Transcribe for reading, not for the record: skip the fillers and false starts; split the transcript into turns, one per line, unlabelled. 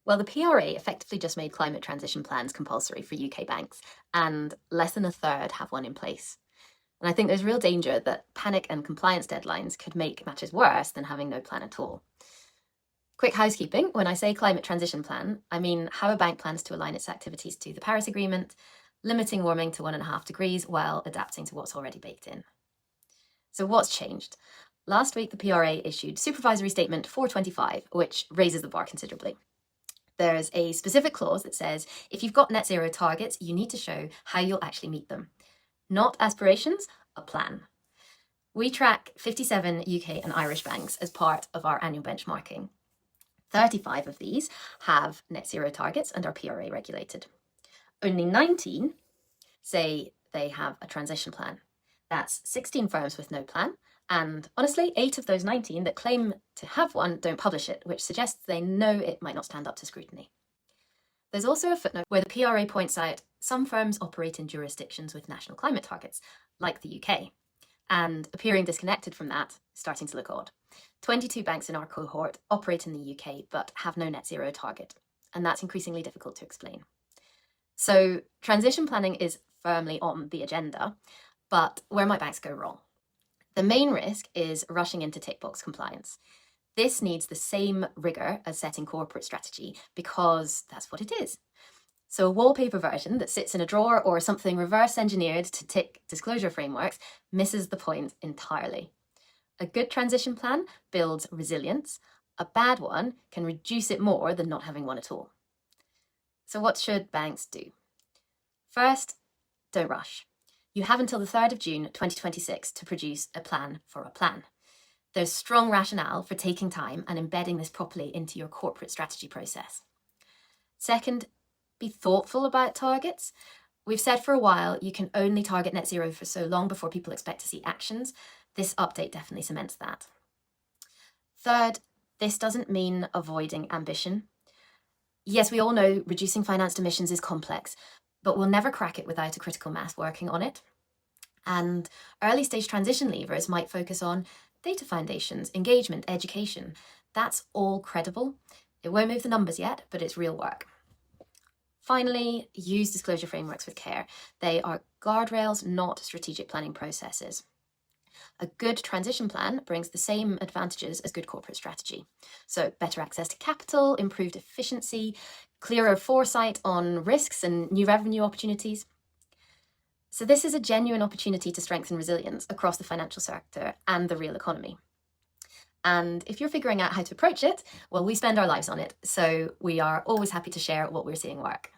Well, the PRA effectively just made climate transition plans compulsory for UK banks, and less than a third have one in place. And I think there's real danger that panic and compliance deadlines could make matters worse than having no plan at all. Quick housekeeping, when I say climate transition plan, I mean how a bank plans to align its activities to the Paris Agreement, limiting warming to 1.5 degrees while adapting to what's already baked in. So what's changed? Last week, the PRA issued Supervisory Statement 425, which raises the bar considerably. There's a specific clause that says if you've got net zero targets, you need to show how you'll actually meet them. Not aspirations, a plan. We track 57 UK and Irish banks as part of our annual benchmarking. 35 of these have net zero targets and are PRA regulated. Only 19 say they have a transition plan. That's 16 firms with no plan. And honestly, 8 of those 19 that claim to have one don't publish it, which suggests they know it might not stand up to scrutiny. There's also a footnote where the PRA points out some firms operate in jurisdictions with national climate targets, like the UK. And appearing disconnected from that is starting to look odd. 22 banks in our cohort operate in the UK but have no net zero target, and that's increasingly difficult to explain. So transition planning is firmly on the agenda, but where might banks go wrong? The main risk is rushing into tick box compliance. This needs the same rigor as setting corporate strategy because that's what it is. So a wallpaper version that sits in a drawer or something reverse engineered to tick disclosure frameworks misses the point entirely. A good transition plan builds resilience. A bad one can reduce it more than not having one at all. So what should banks do? First, don't rush. You have until the 3rd of June 2026 to produce a plan for a plan. There's strong rationale for taking time and embedding this properly into your corporate strategy process. Second, be thoughtful about targets. We've said for a while you can only target net zero for so long before people expect to see actions. This update definitely cements that. Third, this doesn't mean avoiding ambition. Yes, we all know reducing financed emissions is complex, but we'll never crack it without a critical mass working on it. And early stage transition levers might focus on data foundations, engagement, education. That's all credible. It won't move the numbers yet, but it's real work. Finally, use disclosure frameworks with care. They are guardrails, not strategic planning processes. A good transition plan brings the same advantages as good corporate strategy. So better access to capital, improved efficiency, clearer foresight on risks and new revenue opportunities. So this is a genuine opportunity to strengthen resilience across the financial sector and the real economy. And if you're figuring out how to approach it, well, we spend our lives on it. So we are always happy to share what we're seeing work.